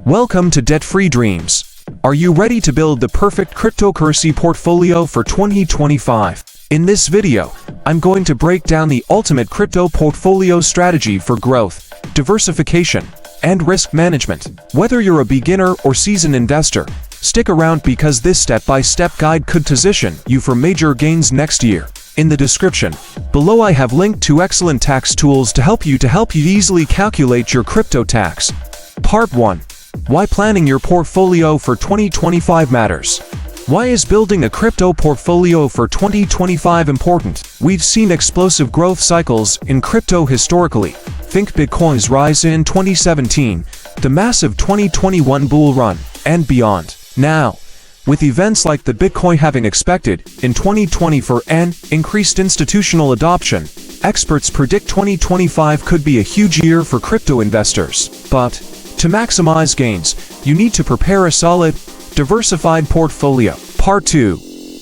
Welcome to Debt-Free Dreams. Are you ready to build the perfect cryptocurrency portfolio for 2025? In this video, I'm going to break down the ultimate crypto portfolio strategy for growth, diversification, and risk management. Whether you're a beginner or seasoned investor, stick around because this step-by-step guide could position you for major gains next year. In the description below, I have linked to excellent tax tools to help you easily calculate your crypto tax. Part 1. Why planning your portfolio for 2025 matters. Why is building a crypto portfolio for 2025 important? We've seen explosive growth cycles in crypto historically. Think Bitcoin's rise in 2017, the massive 2021 bull run, and beyond. Now, with events like the Bitcoin halving expected in 2020 and increased institutional adoption, experts predict 2025 could be a huge year for crypto investors. But to maximize gains, you need to prepare a solid, diversified portfolio. Part 2.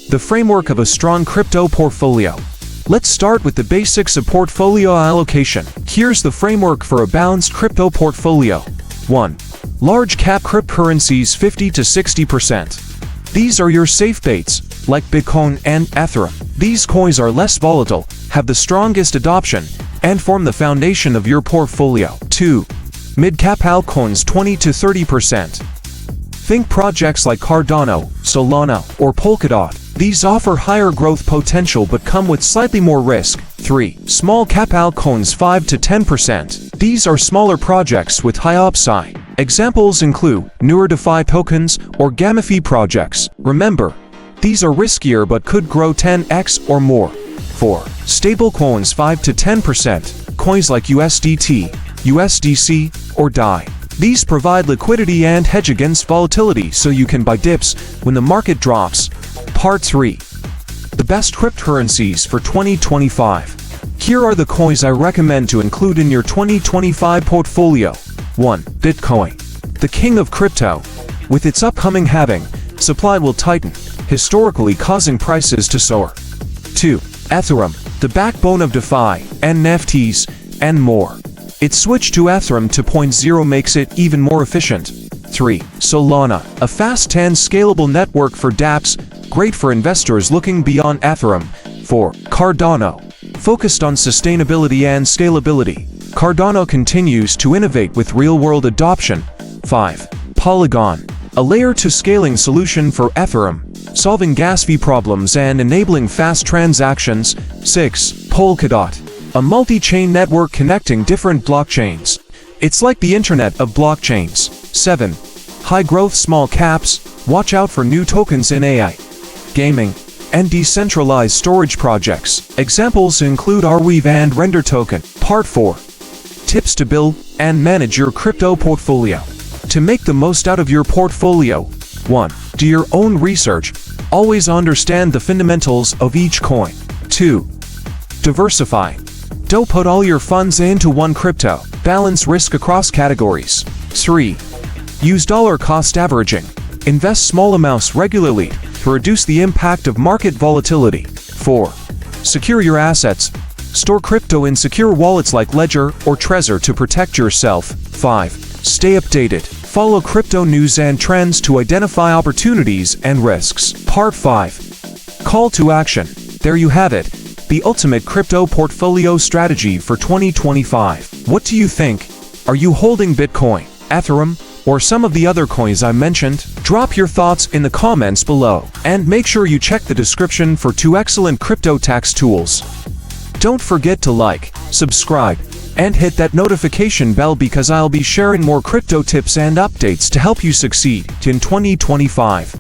The framework of a strong crypto portfolio. Let's start with the basics of portfolio allocation. Here's the framework for a balanced crypto portfolio. 1. Large cap cryptocurrencies 50 to 60%. These are your safe bets, like Bitcoin and Ethereum. These coins are less volatile, have the strongest adoption, and form the foundation of your portfolio. 2. Mid-cap altcoins 20 to 30%. Think projects like Cardano, Solana, or Polkadot. These offer higher growth potential but come with slightly more risk. 3. Small-cap altcoins 5 to 10%. These are smaller projects with high upside. Examples include newer DeFi tokens or GameFi projects. Remember, these are riskier but could grow 10x or more. 4. Stablecoins 5 to 10%. Coins like USDT, USDC, or DAI. These provide liquidity and hedge against volatility so you can buy dips when the market drops. Part 3. The best cryptocurrencies for 2025. Here are the coins I recommend to include in your 2025 portfolio. 1. Bitcoin, the king of crypto. With its upcoming halving, supply will tighten, historically causing prices to soar. 2. Ethereum, the backbone of DeFi, NFTs, and more. Its switch to Ethereum 2.0 makes it even more efficient. 3. Solana, a fast and scalable network for dApps, great for investors looking beyond Ethereum. 4. Cardano, focused on sustainability and scalability. Cardano continues to innovate with real-world adoption. 5. Polygon, a layer-to-scaling solution for Ethereum, solving gas fee problems and enabling fast transactions. 6. Polkadot, a multi-chain network connecting different blockchains. It's like the internet of blockchains. 7. High-growth small caps, watch out for new tokens in AI, gaming, and decentralized storage projects. Examples include Arweave and Render Token. Part 4. Tips to build and manage your crypto portfolio. To make the most out of your portfolio. 1. Do your own research. Always understand the fundamentals of each coin. 2. Diversify. Don't put all your funds into one crypto. Balance risk across categories. 3. Use dollar cost averaging. Invest small amounts regularly to reduce the impact of market volatility. 4. Secure your assets. Store crypto in secure wallets like Ledger or Trezor to protect yourself. 5. Stay updated. Follow crypto news and trends to identify opportunities and risks. Part 5. Call to action. There you have it. The ultimate crypto portfolio strategy for 2025. What do you think? Are you holding Bitcoin, Ethereum, or some of the other coins I mentioned? Drop your thoughts in the comments below, and make sure you check the description for 2 excellent crypto tax tools. Don't forget to like, subscribe, and hit that notification bell because I'll be sharing more crypto tips and updates to help you succeed in 2025.